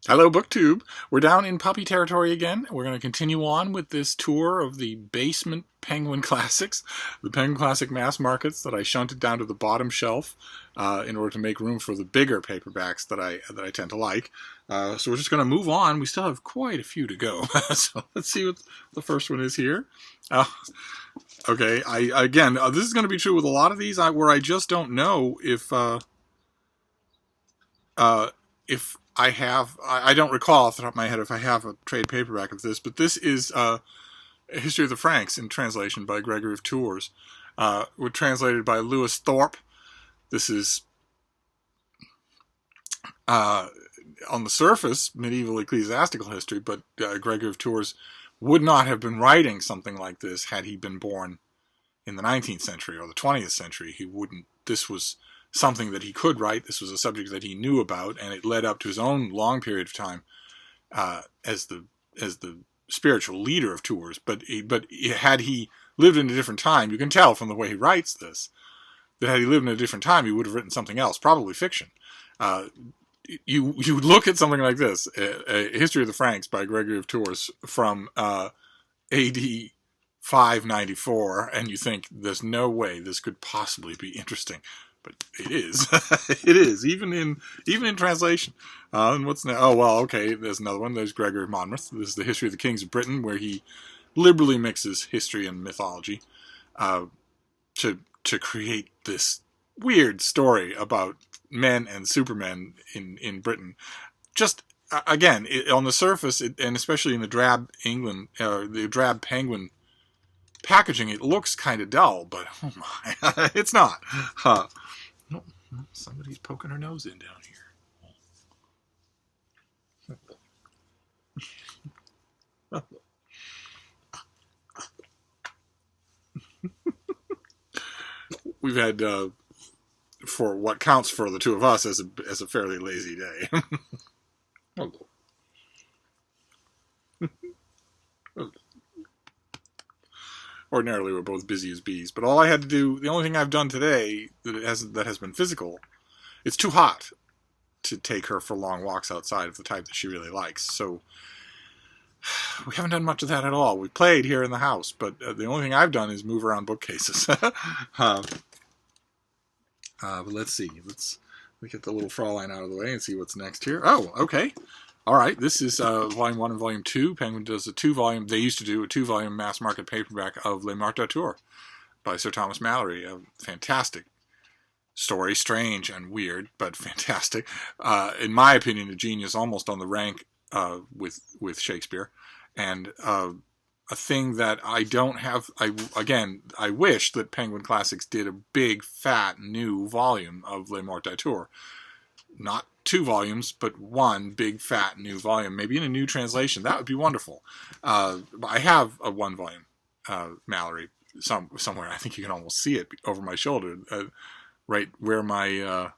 Hello, BookTube. We're down in puppy territory again. We're going to continue on with this tour of the basement Penguin Classics, the Penguin Classic mass markets that I shunted down to the bottom shelf in order to make room for the bigger paperbacks that I tend to like. So we're just going to move on. We still have quite a few to go. So let's see what the first one is here. Okay, this is going to be true with a lot of these where I just don't know if I don't recall off the top of my head if I have a trade paperback of this, but this is A History of the Franks in translation by Gregory of Tours, translated by Lewis Thorpe. This is, on the surface, medieval ecclesiastical history, but Gregory of Tours would not have been writing something like this had he been born in the 19th century or the 20th century. He wouldn't. This was something that he could write. This was a subject that he knew about, and it led up to his own long period of time as the spiritual leader of Tours. But had he lived in a different time, you can tell from the way he writes this that had he lived in a different time, he would have written something else, probably fiction. You look at something like this, A History of the Franks by Gregory of Tours from A.D. 594, and you think there's no way this could possibly be interesting. But it is. It is, even in translation. And what's now? Oh, well, okay, there's another one. There's Gregory of Monmouth. This is the History of the Kings of Britain, where he liberally mixes history and mythology to create this weird story about men and supermen in Britain. Just, again, on the surface, and especially in the drab the drab Penguin packaging, it looks kind of dull, but oh my, it's not. No, somebody's poking her nose in down here. We've had, for what counts for the two of us as a fairly lazy day. Ordinarily, we're both busy as bees, but all I had to do, the only thing I've done today that has been physical, it's too hot to take her for long walks outside of the type that she really likes. So we haven't done much of that at all. We played here in the house, but the only thing I've done is move around bookcases. But let's see. Let's get the little Fraulein out of the way and see what's next here. Oh, okay. All right, this is Volume 1 and Volume 2. Penguin does a 2-volume, they used to do a 2-volume mass market paperback of Landmark Arrian by Sir Thomas Malory. A fantastic story, strange and weird, but fantastic. In my opinion, a genius almost on the rank with Shakespeare. And a thing that I don't have, I wish that Penguin Classics did a big, fat, new volume of Landmark Arrian. Not 2 volumes, but one big, fat, new volume, maybe in a new translation. That would be wonderful. I have a 1-volume Malory somewhere. I think you can almost see it over my shoulder, right where my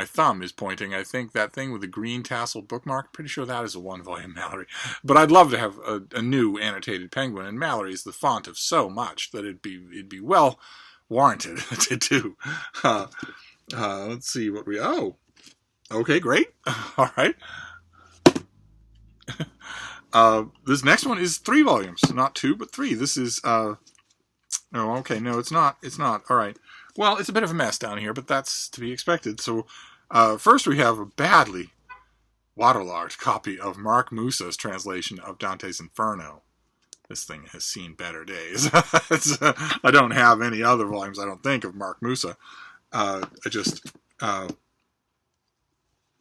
thumb is pointing. I think that thing with the green tasseled bookmark, pretty sure that is a 1-volume Malory. But I'd love to have a new annotated Penguin, and Malory is the font of so much that it'd be well warranted to do. Let's see what we... Oh! Okay, great. All right. This next one is 3 volumes. Not 2, but 3. This is... Oh, okay. No, it's not. It's not. All right. Well, it's a bit of a mess down here, but that's to be expected. So, first we have a badly waterlogged copy of Mark Musa's translation of Dante's Inferno. This thing has seen better days. I don't have any other volumes, I don't think, of Mark Musa. I just...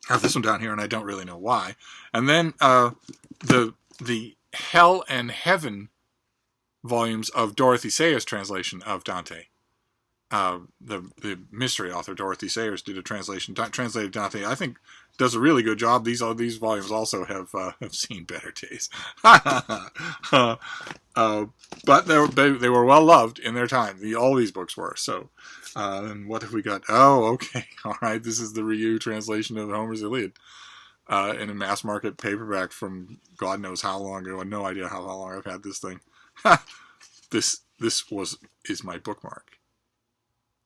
have this one down here, and I don't really know why. And then the Hell and Heaven volumes of Dorothy Sayers' translation of Dante. The mystery author Dorothy Sayers did a translated Dante. I think does a really good job. These volumes also have seen better days. But they were well loved in their time. All these books were. So, and what have we got? Oh, okay, all right. This is the Ryu translation of Homer's Iliad in a mass market paperback from God knows how long ago. No idea how long I've had this thing. This is my bookmark.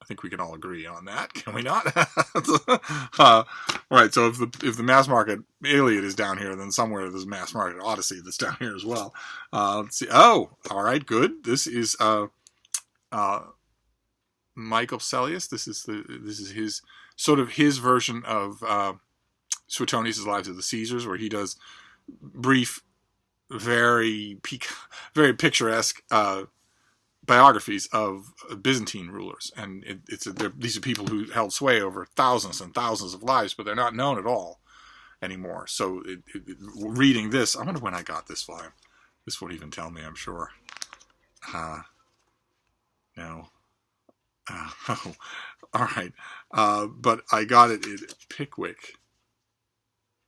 think we can all agree on that, can we not? Right. So if the mass market Iliad is down here, then somewhere there's mass market Odyssey that's down here as well. Let's see. Oh, all right, good. This is Michael Psellus. This is his sort of his version of Suetonius' Lives of the Caesars, where he does brief, very picturesque biographies of Byzantine rulers, and these are people who held sway over thousands and thousands of lives, but they're not known at all anymore. So reading this, I wonder when I got this volume. This won't even tell me, I'm sure. No. Oh, all right. But I got it at Pickwick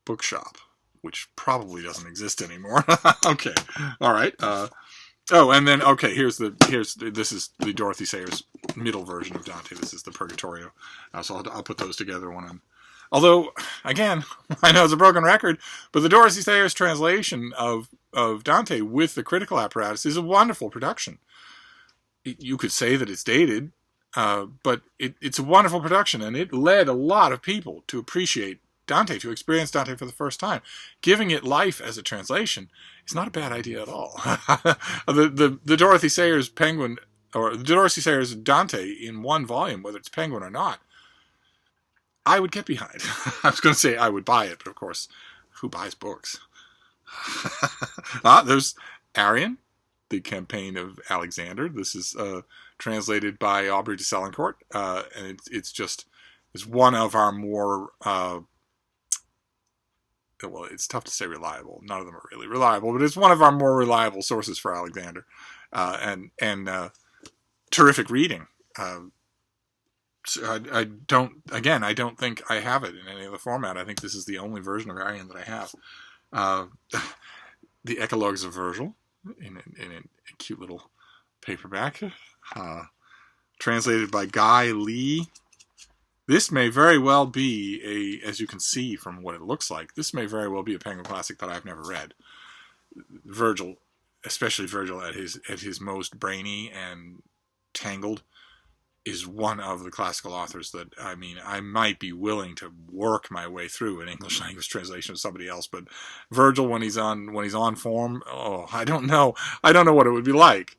Bookshop, which probably doesn't exist anymore. Okay. All right. Oh, and then, okay, this is the Dorothy Sayers middle version of Dante. This is the Purgatorio. So I'll put those together when I'm... Although, again, I know it's a broken record, but the Dorothy Sayers translation of Dante with the critical apparatus is a wonderful production. You could say that it's dated, but it's a wonderful production, and it led a lot of people to appreciate Dante, to experience Dante for the first time. Giving it life as a translation is not a bad idea at all. The Dorothy Sayers Penguin, or the Dorothy Sayers Dante in one volume, whether it's Penguin or not, I would get behind. I was going to say I would buy it, but of course, who buys books? There's Arrian, the Campaign of Alexander. This is translated by Aubrey de Selincourt, and it's one of our more... well, it's tough to say reliable. None of them are really reliable, but it's one of our more reliable sources for Alexander, and terrific reading. So I don't think I have it in any other format. I think this is the only version of Arrian that I have. The Ecologues of Virgil in a cute little paperback, translated by Guy Lee. This may very well be as you can see from what it looks like, this may very well be a Penguin Classic that I've never read. Virgil, especially Virgil at his most brainy and tangled, is one of the classical authors that, I mean, I might be willing to work my way through an English language translation of somebody else, but Virgil, when he's on form, I don't know what it would be like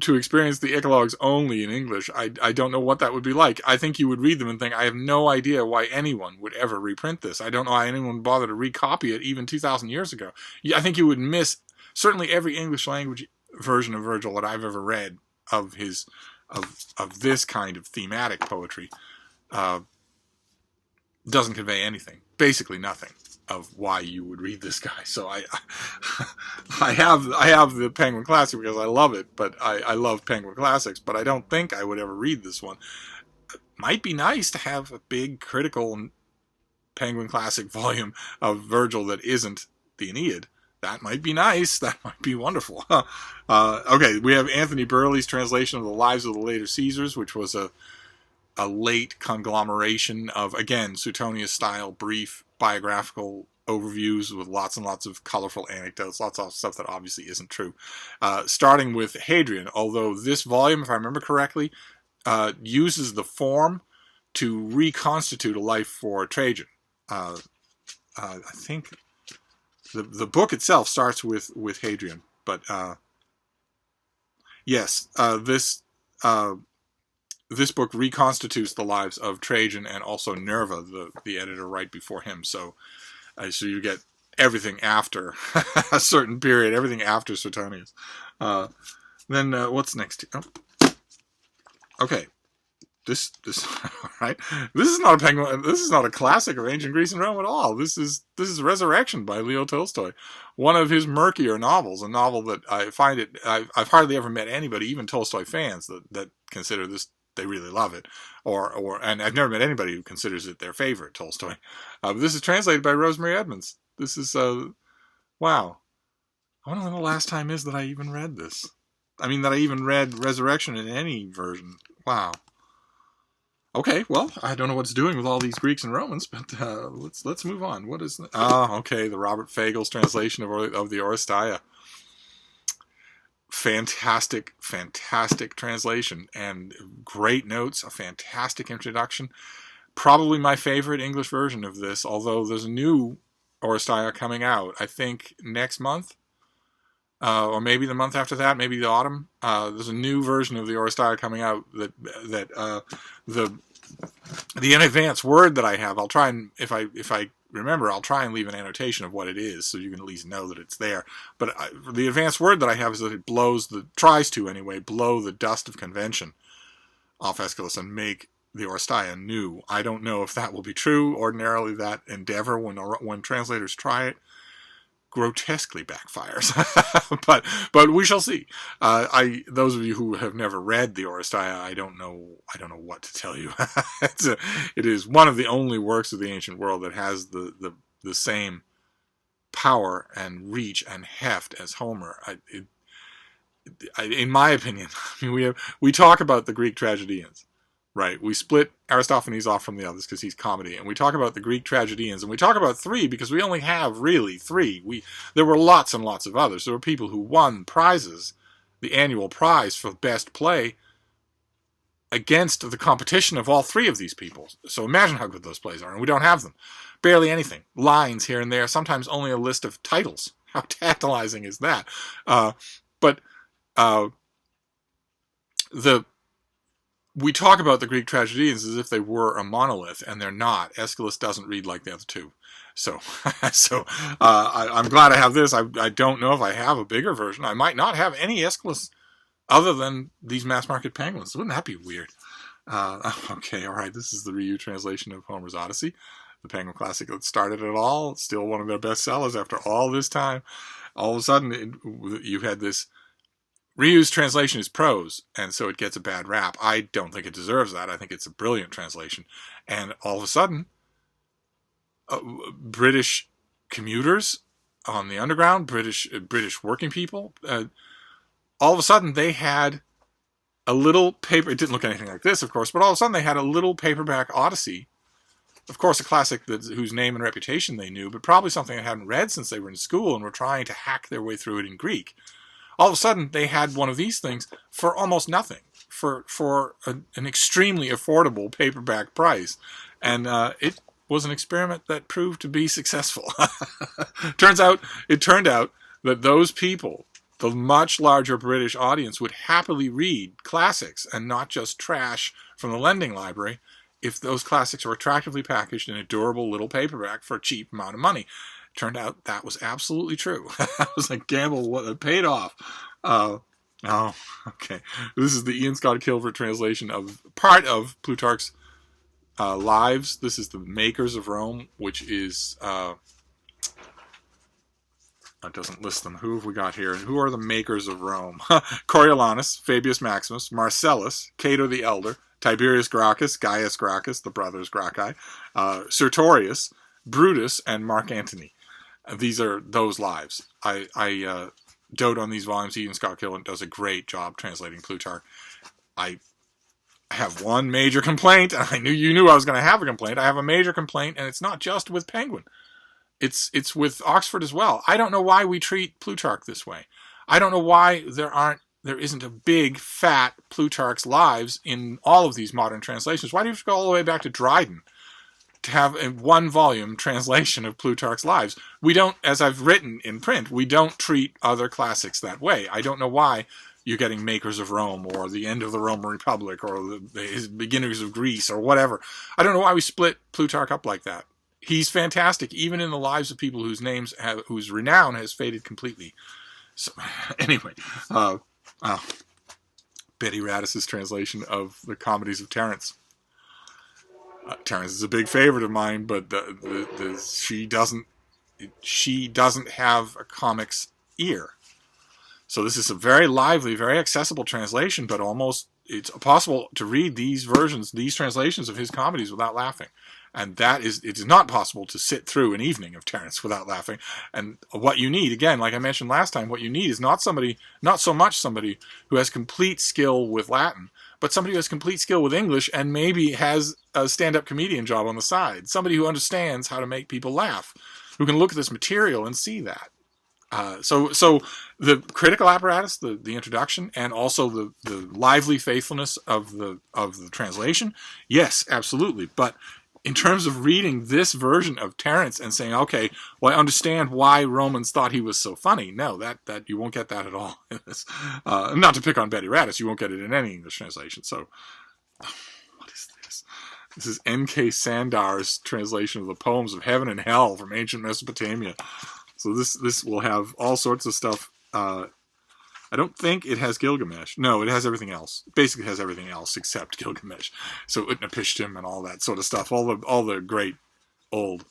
to experience the Ecologues only in English. I don't know what that would be like. I think you would read them and think, I have no idea why anyone would ever reprint this. I don't know why anyone would bother to recopy it even 2,000 years ago. I think you would miss certainly every English language version of Virgil that I've ever read of his of this kind of thematic poetry. Doesn't convey anything, basically nothing, of why you would read this guy. So I have the Penguin Classic because I love it, but I love Penguin Classics, but I don't think I would ever read this one. It might be nice to have a big critical Penguin Classic volume of Virgil that isn't the Aeneid. That might be nice. That might be wonderful. Okay, we have Anthony Burley's translation of the Lives of the Later Caesars, which was a late conglomeration of, again, Suetonius-style brief biographical overviews with lots and lots of colorful anecdotes, lots of stuff that obviously isn't true. Starting with Hadrian, although this volume, if I remember correctly, uses the form to reconstitute a life for Trajan. I think the book itself starts with Hadrian, but yes, this book reconstitutes the lives of Trajan and also Nerva, the editor right before him. So you get everything after a certain period, everything after Suetonius. Then what's next? Oh. Okay, this all right. This is not a Penguin. This is not a classic of ancient Greece and Rome at all. This is Resurrection by Leo Tolstoy, one of his murkier novels. A novel that I find it. I've hardly ever met anybody, even Tolstoy fans, that consider this. They really love it, and I've never met anybody who considers it their favorite Tolstoy. This is translated by Rosemary Edmonds. This is wow. I wonder when the last time is that I even read this. I mean, that I even read Resurrection in any version. Wow. Okay, well, I don't know what it's doing with all these Greeks and Romans, but let's move on. What is okay, the Robert Fagles translation of the Oresteia. fantastic, fantastic translation and great notes, a fantastic introduction. Probably my favorite English version of this, although there's a new Oresteia coming out, I think next month, or maybe the month after that, maybe the autumn. There's a new version of the Oresteia coming out that the in advance word that I have, I'll try and if I remember, I'll try and leave an annotation of what it is so you can at least know that it's there. But the advanced word that I have is that it tries to anyway, blow the dust of convention off Aeschylus and make the Oresteia new. I don't know if that will be true. Ordinarily, that endeavor, when translators try it, grotesquely backfires. but we shall see. Those of you who have never read the Oresteia, I don't know what to tell you. It is one of the only works of the ancient world that has the same power and reach and heft as Homer. In my opinion, I mean, we talk about the Greek tragedians. Right, we split Aristophanes off from the others because he's comedy, and we talk about the Greek tragedians, and we talk about three because we only have really three. There were lots and lots of others. There were people who won prizes, the annual prize for best play, against the competition of all three of these people. So imagine how good those plays are, and we don't have them. Barely anything. Lines here and there, sometimes only a list of titles. How tantalizing is that? We talk about the Greek tragedians as if they were a monolith, and they're not. Aeschylus doesn't read like the other two. So I'm glad I have this. I don't know if I have a bigger version. I might not have any Aeschylus other than these mass market penguins. Wouldn't that be weird? Okay, all right. This is the Ryu translation of Homer's Odyssey, the Penguin Classic that started it all. It's still one of their best sellers after all this time. All of a sudden, you had this. Ryu's translation is prose, and so it gets a bad rap. I don't think it deserves that. I think it's a brilliant translation. And all of a sudden, British commuters on the underground, British working people, all of a sudden they had a little paper. It didn't look anything like this, of course, but all of a sudden they had a little paperback Odyssey. Of course, a classic whose name and reputation they knew, but probably something they hadn't read since they were in school and were trying to hack their way through it in Greek. All of a sudden, they had one of these things for almost nothing, for an extremely affordable paperback price. And it was an experiment that proved to be successful. It turned out that those people, the much larger British audience, would happily read classics and not just trash from the lending library if those classics were attractively packaged in a durable little paperback for a cheap amount of money. Turned out that was absolutely true. That was a gamble that paid off. Okay. This is the Ian Scott Kilvert translation of part of Plutarch's Lives. This is the Makers of Rome, which is... it doesn't list them. Who have we got here? And who are the makers of Rome? Coriolanus, Fabius Maximus, Marcellus, Cato the Elder, Tiberius Gracchus, Gaius Gracchus, the brothers Gracchi, Sertorius, Brutus, and Mark Antony. These are those lives. I dote on these volumes. Ian Scott Kilvert does a great job translating Plutarch. I have one major complaint, and you knew I was going to have a complaint. I have a major complaint, and it's not just with Penguin. It's with Oxford as well. I don't know why we treat Plutarch this way. I don't know why there isn't a big, fat Plutarch's Lives in all of these modern translations. Why do you have to go all the way back to Dryden to have a one-volume translation of Plutarch's Lives? We don't, as I've written in print, we don't treat other classics that way. I don't know why you're getting Makers of Rome or the End of the Roman Republic or the Beginners of Greece or whatever. I don't know why we split Plutarch up like that. He's fantastic, even in the lives of people whose renown has faded completely. So, anyway, Betty Radis's translation of the Comedies of Terence. Terence is a big favorite of mine, but she doesn't have a comic's ear. So this is a very lively, very accessible translation, but it's possible to read these translations of his comedies without laughing. And it is not possible to sit through an evening of Terence without laughing. And what you need, again, like I mentioned last time, what you need is not so much somebody who has complete skill with Latin, but somebody who has complete skill with English and maybe has a stand-up comedian job on the side. Somebody who understands how to make people laugh, who can look at this material and see that. So the critical apparatus, the introduction, and also the lively faithfulness of the translation, yes, absolutely. But in terms of reading this version of Terence and saying, okay, well, I understand why Romans thought he was so funny. No, that you won't get that at all in this. Not to pick on Betty Radis, you won't get it in any English translation. So, what is this? This is N.K. Sandar's translation of the Poems of Heaven and Hell from ancient Mesopotamia. So this will have all sorts of stuff. I don't think it has Gilgamesh. No, it has everything else. It basically has everything else except Gilgamesh. So Utnapishtim and all that sort of stuff. All the great old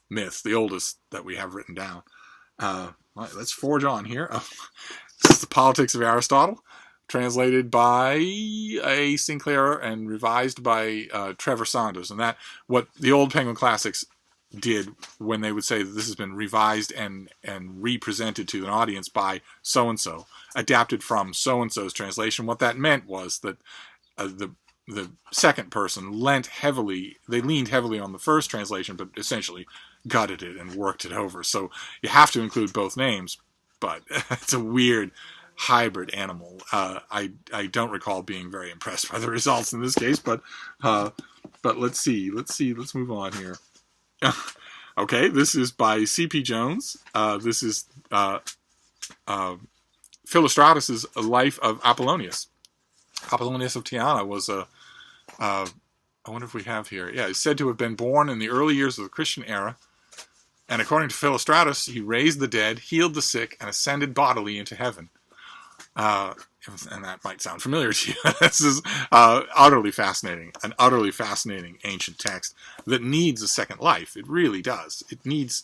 myths, the oldest that we have written down. Let's forge on here. This is the Politics of Aristotle, translated by A. Sinclair and revised by Trevor Saunders. And that what the old Penguin Classics did when they would say that this has been revised and represented to an audience by so-and-so, adapted from so-and-so's translation. What that meant was that the second person leaned heavily on the first translation, but essentially gutted it and worked it over. So you have to include both names, but it's a weird hybrid animal. I don't recall being very impressed by the results in this case, but let's see. Let's move on here. Okay, this is by C.P. Jones. This is Philostratus' Life of Apollonius. Apollonius of Tyana was I wonder if we have here. Yeah, he's said to have been born in the early years of the Christian era. And according to Philostratus, he raised the dead, healed the sick, and ascended bodily into heaven. And that might sound familiar to you. This is utterly fascinating, an utterly fascinating ancient text that needs a second life. It really does. It needs.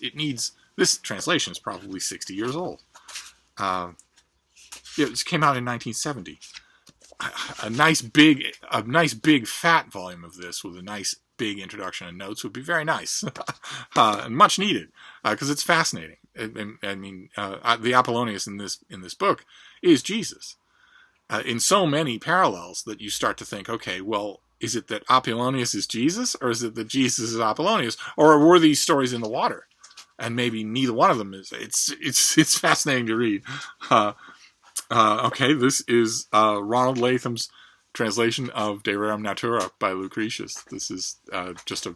This translation is probably 60 years old. It came out in 1970. A nice big fat volume of this with a nice big introduction and notes would be very nice, and much needed, because it's fascinating. I mean, the Apollonius in this book is Jesus. In so many parallels that you start to think, okay, well, is it that Apollonius is Jesus, or is it that Jesus is Apollonius, or were these stories in the water? And maybe neither one of them is. It's fascinating to read. Okay, this is Ronald Latham's translation of De Rerum Natura by Lucretius. This is just a.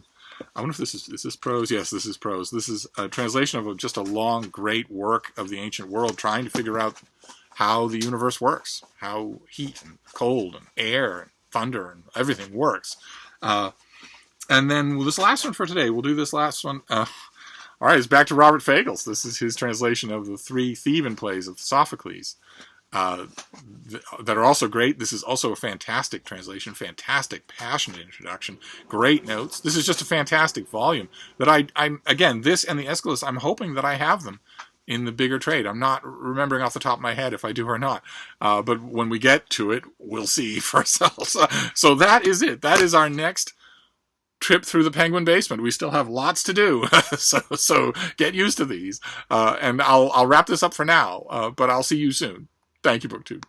I wonder if this is prose. Yes, this is prose. This is a translation of just a long, great work of the ancient world, trying to figure out how the universe works, how heat and cold and air and thunder and everything works. And then this last one for today, we'll do this last one. All right, it's back to Robert Fagles. This is his translation of the 3 Theban plays of Sophocles that are also great. This is also a fantastic translation, fantastic, passionate introduction, great notes. This is just a fantastic volume that I'm again, this and the Aeschylus, I'm hoping that I have them in the bigger trade. I'm not remembering off the top of my head if I do or not. But when we get to it, we'll see for ourselves. So that is it. That is our next trip through the Penguin basement. We still have lots to do. So get used to these. And I'll wrap this up for now. But I'll see you soon. Thank you, BookTube.